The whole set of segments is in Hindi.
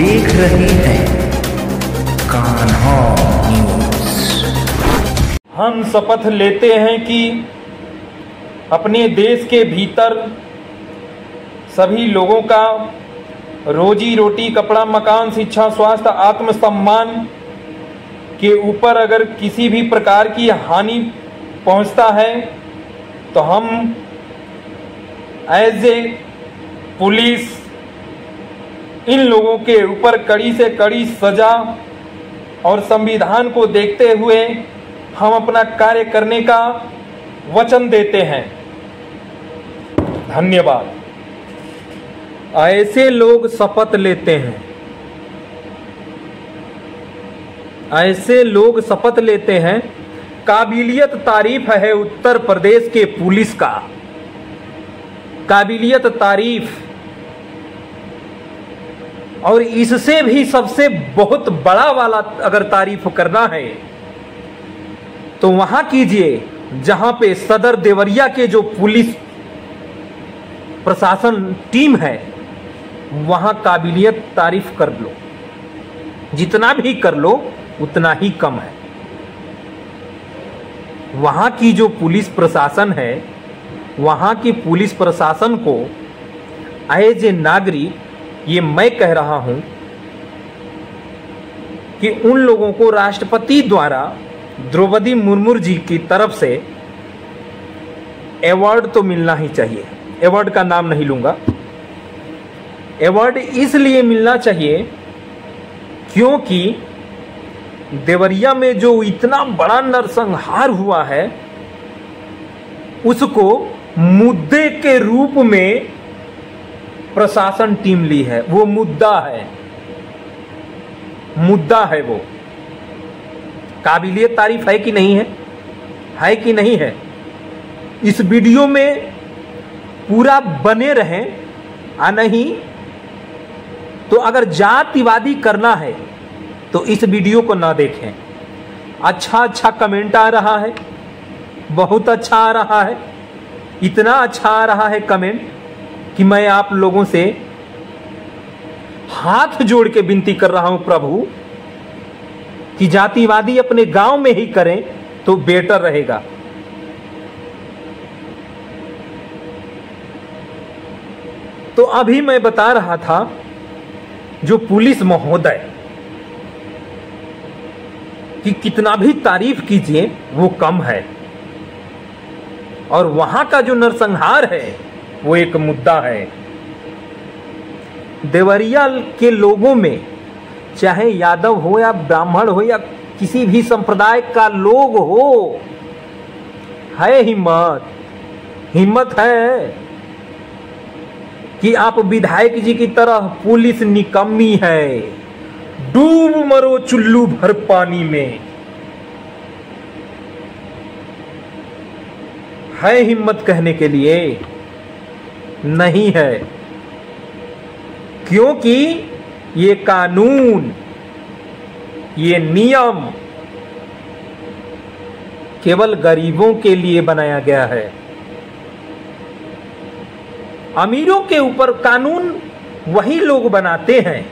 देख रहे हैं कान्हा न्यूज़। हम शपथ लेते हैं कि अपने देश के भीतर सभी लोगों का रोजी रोटी, कपड़ा, मकान, शिक्षा, स्वास्थ्य, आत्मसम्मान के ऊपर अगर किसी भी प्रकार की हानि पहुंचता है तो हम एज ए पुलिस इन लोगों के ऊपर कड़ी से कड़ी सजा और संविधान को देखते हुए हम अपना कार्य करने का वचन देते हैं। धन्यवाद। ऐसे लोग शपथ लेते हैं, ऐसे लोग शपथ लेते हैं। काबिलियत तारीफ है उत्तर प्रदेश के पुलिस का, काबिलियत तारीफ। और इससे भी सबसे बहुत बड़ा वाला अगर तारीफ करना है तो वहां कीजिए जहां पे सदर देवरिया के जो पुलिस प्रशासन टीम है वहां काबिलियत तारीफ कर लो। जितना भी कर लो उतना ही कम है। वहां की जो पुलिस प्रशासन है, वहां की पुलिस प्रशासन को एज ए नागरिक ये मैं कह रहा हूं कि उन लोगों को राष्ट्रपति द्वारा द्रौपदी मुर्मू जी की तरफ से अवार्ड तो मिलना ही चाहिए। अवार्ड का नाम नहीं लूंगा। अवार्ड इसलिए मिलना चाहिए क्योंकि देवरिया में जो इतना बड़ा नरसंहार हुआ है उसको मुद्दे के रूप में प्रशासन टीम ली है। वो मुद्दा है, मुद्दा है वो। काबिलियत तारीफ है कि नहीं है? है कि नहीं है? इस वीडियो में पूरा बने रहें। नहीं तो अगर जातिवादी करना है तो इस वीडियो को ना देखें। अच्छा कमेंट आ रहा है, बहुत अच्छा आ रहा है। इतना अच्छा आ रहा है कमेंट कि मैं आप लोगों से हाथ जोड़ के विनती कर रहा हूं प्रभु कि जातिवादी अपने गांव में ही करें तो बेटर रहेगा। तो अभी मैं बता रहा था जो पुलिस महोदय कि कितना भी तारीफ कीजिए वो कम है। और वहां का जो नरसंहार है वो एक मुद्दा है। देवरिया के लोगों में चाहे यादव हो या ब्राह्मण हो या किसी भी संप्रदाय का लोग हो, है हिम्मत है कि आप विधायक जी की तरह पुलिस निकम्मी है, डूब मरो चुल्लू भर पानी में। है हिम्मत कहने के लिए? नहीं है, क्योंकि ये कानून, ये नियम केवल गरीबों के लिए बनाया गया है। अमीरों के ऊपर कानून वही लोग बनाते हैं,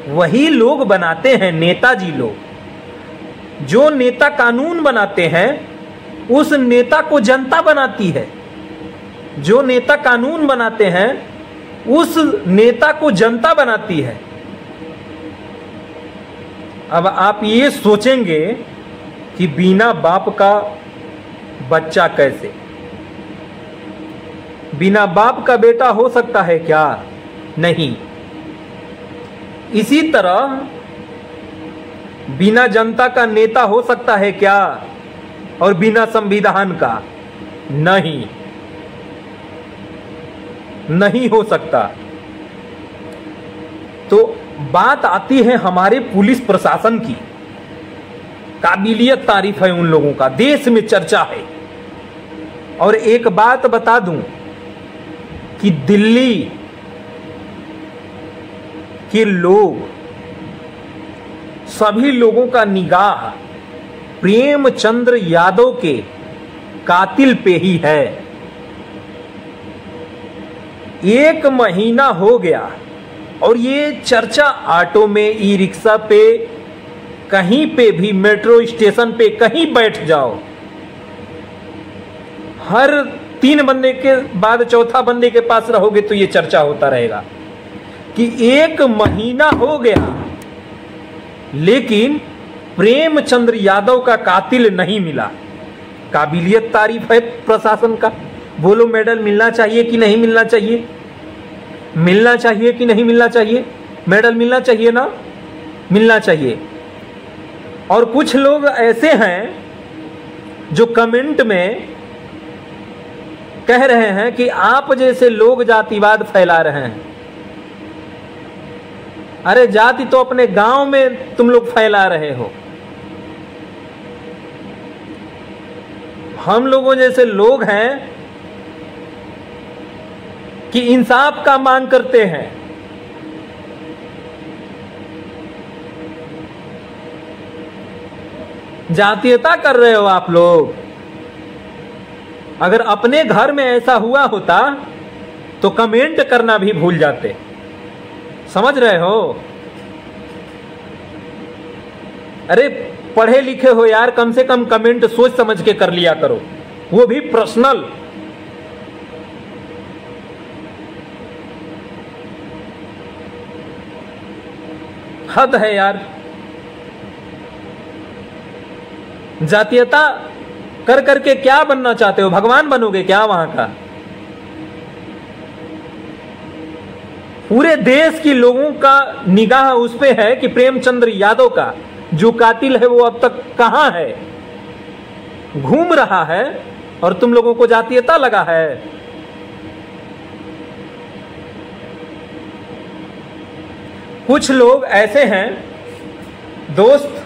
वही लोग बनाते हैं, नेताजी लोग। जो नेता कानून बनाते हैं उस नेता को जनता बनाती है। जो नेता कानून बनाते हैं उस नेता को जनता बनाती है। अब आप ये सोचेंगे कि बिना बाप का बच्चा कैसे? बिना बाप का बेटा हो सकता है क्या? नहीं। इसी तरह बिना जनता का नेता हो सकता है क्या? और बिना संविधान का? नहीं हो सकता। तो बात आती है हमारे पुलिस प्रशासन की। काबिलियत तारीफ है उन लोगों का, देश में चर्चा है। और एक बात बता दूं कि दिल्ली के लोग, सभी लोगों का निगाह प्रेमचंद्र यादव के कातिल पे ही है। 1 महीना हो गया और ये चर्चा ऑटो में, ई रिक्शा पे, कहीं पे भी, मेट्रो स्टेशन पे कहीं बैठ जाओ, हर 3 बंदे के बाद चौथा बंदे के पास रहोगे तो ये चर्चा होता रहेगा कि 1 महीना हो गया लेकिन प्रेमचंद्र यादव का कातिल नहीं मिला। काबिलियत तारीफ है प्रशासन का। बोलो मेडल मिलना चाहिए कि नहीं मिलना चाहिए? मिलना चाहिए कि नहीं मिलना चाहिए? मेडल मिलना चाहिए ना? मिलना चाहिए। और कुछ लोग ऐसे हैं जो कमेंट में कह रहे हैं कि आप जैसे लोग जातिवाद फैला रहे हैं। अरे जाति तो अपने गांव में तुम लोग फैला रहे हो। हम लोगों जैसे लोग हैं कि इंसाफ का मांग करते हैं। जातीयता कर रहे हो आप लोग। अगर अपने घर में ऐसा हुआ होता तो कमेंट करना भी भूल जाते। समझ रहे हो? अरे पढ़े लिखे हो यार, कम से कम कमेंट सोच समझ के कर लिया करो, वो भी पर्सनल। हद है यार। जातीयता कर करके क्या बनना चाहते हो? भगवान बनोगे क्या वहां का? पूरे देश की लोगों का निगाह उस पे है कि प्रेमचंद्र यादव का जो कातिल है वो अब तक कहां है, घूम रहा है, और तुम लोगों को जातीयता लगा है। कुछ लोग ऐसे हैं दोस्त,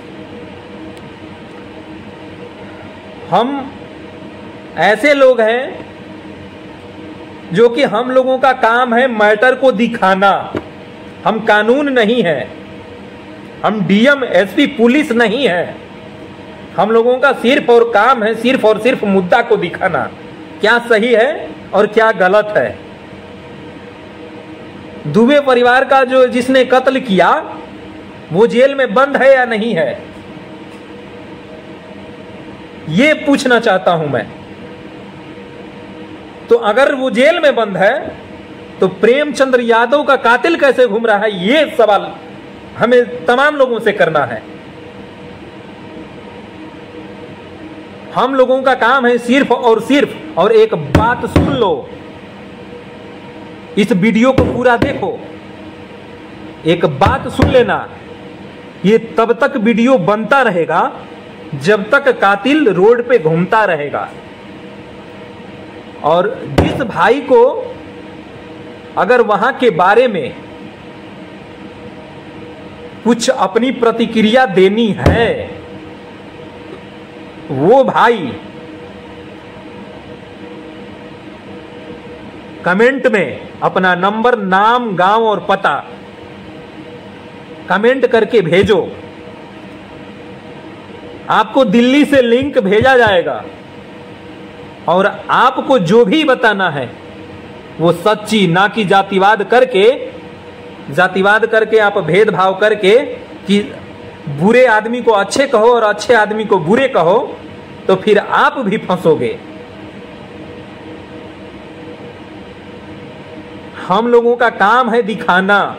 हम ऐसे लोग हैं जो कि हम लोगों का काम है मैटर को दिखाना। हम कानून नहीं है, हम डीएम एसपी पुलिस नहीं है। हम लोगों का सिर्फ और काम है सिर्फ और सिर्फ मुद्दा को दिखाना, क्या सही है और क्या गलत है। दुबे परिवार का जो जिसने कत्ल किया वो जेल में बंद है या नहीं है, ये पूछना चाहता हूं मैं। तो अगर वो जेल में बंद है तो प्रेमचंद्र यादव का कातिल कैसे घूम रहा है, ये सवाल हमें तमाम लोगों से करना है। हम लोगों का काम है सिर्फ और सिर्फ, और एक बात सुन लो, इस वीडियो को पूरा देखो, एक बात सुन लेना, ये तब तक वीडियो बनता रहेगा जब तक कातिल रोड पे घूमता रहेगा। और जिस भाई को अगर वहां के बारे में कुछ अपनी प्रतिक्रिया देनी है, वो भाई कमेंट में अपना नंबर, नाम, गांव और पता कमेंट करके भेजो। आपको दिल्ली से लिंक भेजा जाएगा और आपको जो भी बताना है वो सच्ची, ना कि जातिवाद करके आप भेदभाव करके कि बुरे आदमी को अच्छे कहो और अच्छे आदमी को बुरे कहो, तो फिर आप भी फंसोगे। हम लोगों का काम है दिखाना,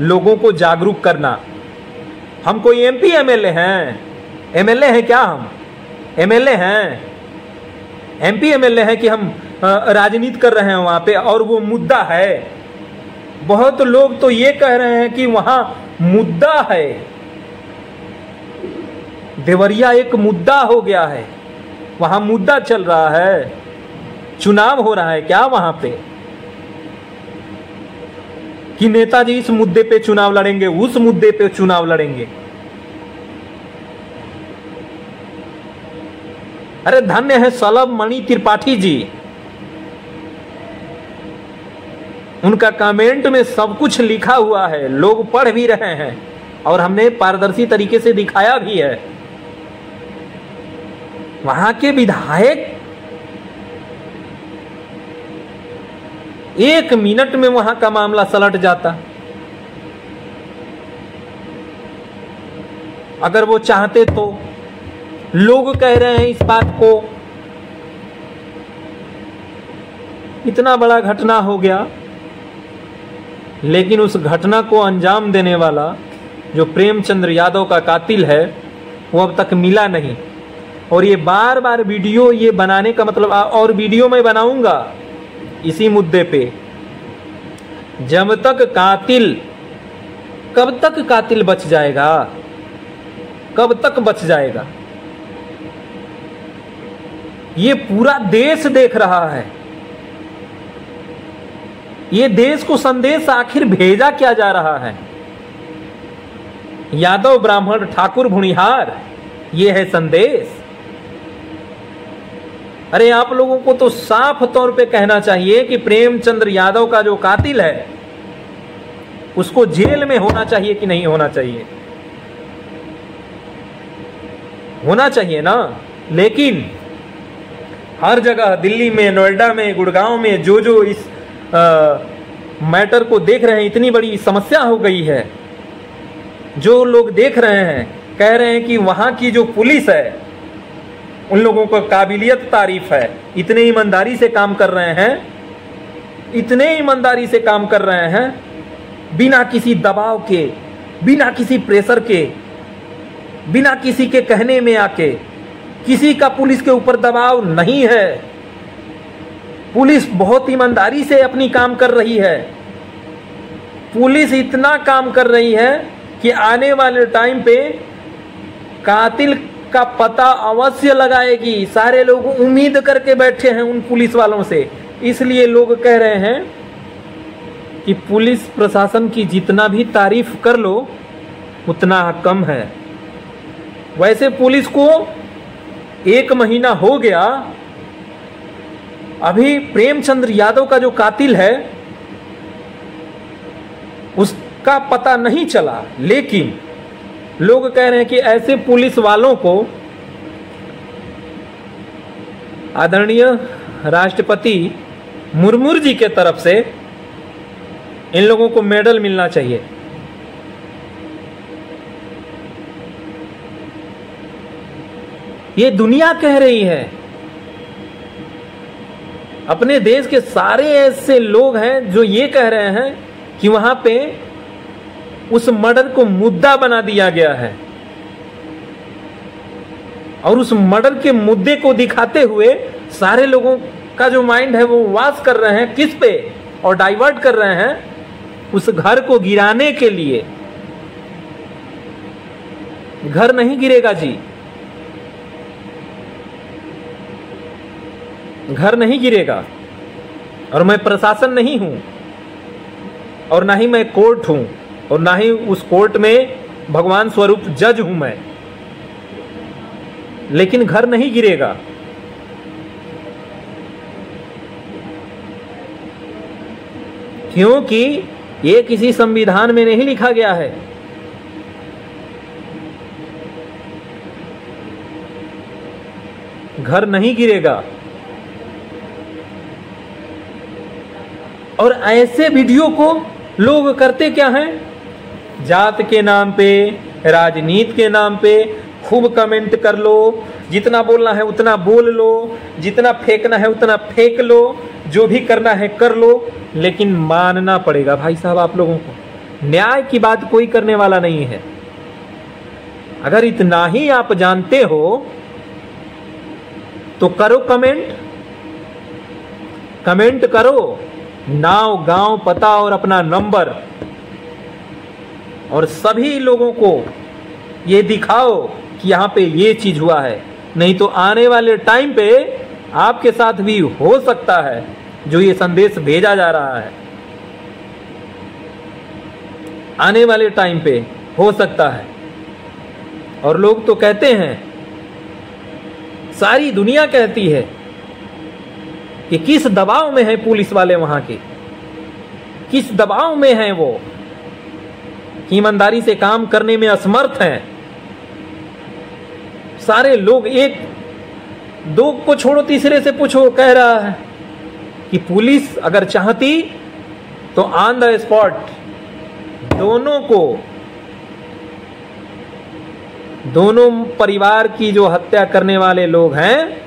लोगों को जागरूक करना। हम कोई एमपी एमएलए हैं? एमएलए हैं क्या? हम एमएलए हैं? एमपी एमएलए हैं कि हम राजनीति कर रहे हैं वहां पे और वो मुद्दा है? बहुत लोग तो ये कह रहे हैं कि वहां मुद्दा है, देवरिया एक मुद्दा हो गया है, वहां मुद्दा चल रहा है, चुनाव हो रहा है क्या वहां पे? कि नेताजी इस मुद्दे पे चुनाव लड़ेंगे, उस मुद्दे पे चुनाव लड़ेंगे। अरे धन्य है सलभ मणि त्रिपाठी जी, उनका कमेंट में सब कुछ लिखा हुआ है, लोग पढ़ भी रहे हैं और हमने पारदर्शी तरीके से दिखाया भी है। वहां के विधायक 1 मिनट में वहां का मामला सलट जाता। अगर वो चाहते तो। लोग कह रहे हैं इस बात को। इतना बड़ा घटना हो गया, लेकिन उस घटना को अंजाम देने वाला जो प्रेमचंद्र यादव का कातिल है वो अब तक मिला नहीं। और ये बार बार वीडियो ये बनाने का मतलब, और वीडियो मैं बनाऊंगा इसी मुद्दे पे। जब तक कातिल, कब तक कातिल बच जाएगा, कब तक बच जाएगा? ये पूरा देश देख रहा है। ये देश को संदेश आखिर भेजा क्या जा रहा है? यादव ब्राह्मण ठाकुर भुनिहार, ये है संदेश। अरे आप लोगों को तो साफ तौर पे कहना चाहिए कि प्रेमचंद्र यादव का जो कातिल है उसको जेल में होना चाहिए कि नहीं होना चाहिए? होना चाहिए ना। लेकिन हर जगह, दिल्ली में, नोएडा में, गुड़गांव में, जो इस मैटर को देख रहे हैं, इतनी बड़ी समस्या हो गई है। जो लोग देख रहे हैं कह रहे हैं कि वहां की जो पुलिस है उन लोगों को काबिलियत तारीफ है, इतने ईमानदारी से काम कर रहे हैं, इतने ईमानदारी से काम कर रहे हैं, बिना किसी दबाव के, बिना किसी प्रेशर के, बिना किसी के कहने में आके। किसी का पुलिस के ऊपर दबाव नहीं है। पुलिस बहुत ईमानदारी से अपनी काम कर रही है। पुलिस इतना काम कर रही है कि आने वाले टाइम पे कातिल का पता अवश्य लगाएगी। सारे लोग उम्मीद करके बैठे हैं उन पुलिस वालों से। इसलिए लोग कह रहे हैं कि पुलिस प्रशासन की जितना भी तारीफ कर लो उतना कम है। वैसे पुलिस को 1 महीना हो गया, अभी प्रेमचंद्र यादव का जो कातिल है उसका पता नहीं चला। लेकिन लोग कह रहे हैं कि ऐसे पुलिस वालों को आदरणीय राष्ट्रपति मुर्मू जी के तरफ से इन लोगों को मेडल मिलना चाहिए। ये दुनिया कह रही है। अपने देश के सारे ऐसे लोग हैं जो ये कह रहे हैं कि वहां पे उस मर्डर को मुद्दा बना दिया गया है, और उस मर्डर के मुद्दे को दिखाते हुए सारे लोगों का जो माइंड है वो वास कर रहे हैं किस पे, और डाइवर्ट कर रहे हैं उस घर को गिराने के लिए। घर नहीं गिरेगा जी, घर नहीं गिरेगा। और मैं प्रशासन नहीं हूं, और ना ही मैं कोर्ट हूं, और ना ही उस कोर्ट में भगवान स्वरूप जज हूं मैं। लेकिन घर नहीं गिरेगा। क्योंकि ये किसी संविधान में नहीं लिखा गया है। घर नहीं गिरेगा। और ऐसे वीडियो को लोग करते क्या हैं? जात के नाम पे, राजनीति के नाम पे खूब कमेंट कर लो, जितना बोलना है उतना बोल लो, जितना फेंकना है उतना फेंक लो, जो भी करना है कर लो, लेकिन मानना पड़ेगा भाई साहब आप लोगों को। न्याय की बात कोई करने वाला नहीं है। अगर इतना ही आप जानते हो तो करो कमेंट, कमेंट करो, नाम, गांव, पता और अपना नंबर, और सभी लोगों को ये दिखाओ कि यहां पे ये चीज हुआ है। नहीं तो आने वाले टाइम पे आपके साथ भी हो सकता है जो ये संदेश भेजा जा रहा है। आने वाले टाइम पे हो सकता है। और लोग तो कहते हैं, सारी दुनिया कहती है कि किस दबाव में है पुलिस वाले वहां के, किस दबाव में हैं वो, ईमानदारी से काम करने में असमर्थ हैं। सारे लोग, एक दो को छोड़ो तीसरे से पूछो, कह रहा है कि पुलिस अगर चाहती तो ऑन द स्पॉट दोनों को दोनों परिवार की जो हत्या करने वाले लोग हैं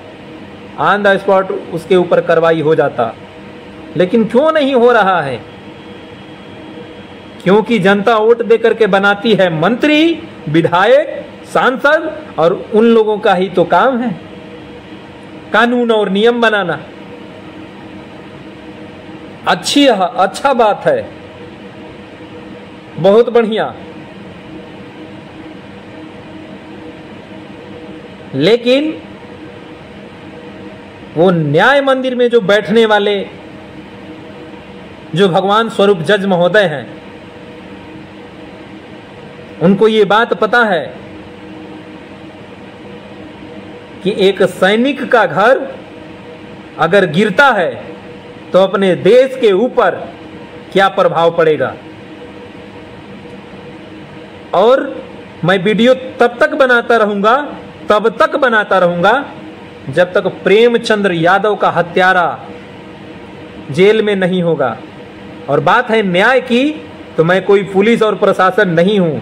ऑन द स्पॉट उसके ऊपर कार्रवाई हो जाता। लेकिन क्यों नहीं हो रहा है? क्योंकि जनता वोट देकर के बनाती है मंत्री, विधायक, सांसद, और उन लोगों का ही तो काम है कानून और नियम बनाना। अच्छा बात है, बहुत बढ़िया। लेकिन वो न्याय मंदिर में जो बैठने वाले जो भगवान स्वरूप जज महोदय हैं, उनको ये बात पता है कि एक सैनिक का घर अगर गिरता है तो अपने देश के ऊपर क्या प्रभाव पड़ेगा। और मैं वीडियो तब तक बनाता रहूंगा जब तक प्रेमचंद्र यादव का हत्यारा जेल में नहीं होगा। और बात है न्याय की, तो मैं कोई पुलिस और प्रशासन नहीं हूं,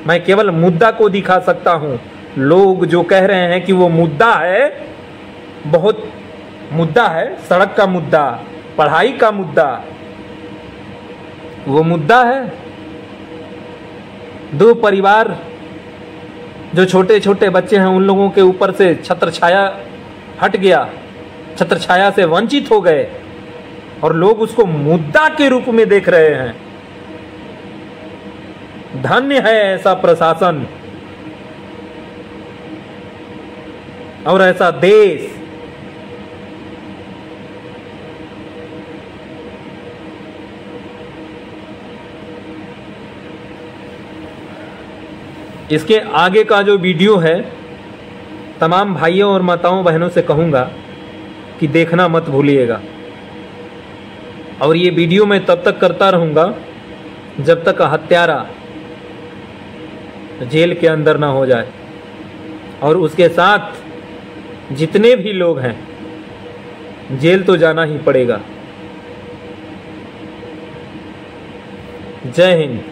मैं केवल मुद्दा को दिखा सकता हूं। लोग जो कह रहे हैं कि वो मुद्दा है, बहुत मुद्दा है, सड़क का मुद्दा, पढ़ाई का मुद्दा, वो मुद्दा है। दो परिवार जो छोटे छोटे बच्चे हैं उन लोगों के ऊपर से छत्र छाया हट गया, छत्र छाया से वंचित हो गए, और लोग उसको मुद्दा के रूप में देख रहे हैं। धन्य है ऐसा प्रशासन और ऐसा देश। इसके आगे का जो वीडियो है, तमाम भाइयों और माताओं बहनों से कहूंगा कि देखना मत भूलिएगा। और ये वीडियो मैं तब तक करता रहूंगा जब तक हत्यारा जेल के अंदर ना हो जाए, और उसके साथ जितने भी लोग हैं जेल तो जाना ही पड़ेगा। जय हिंद।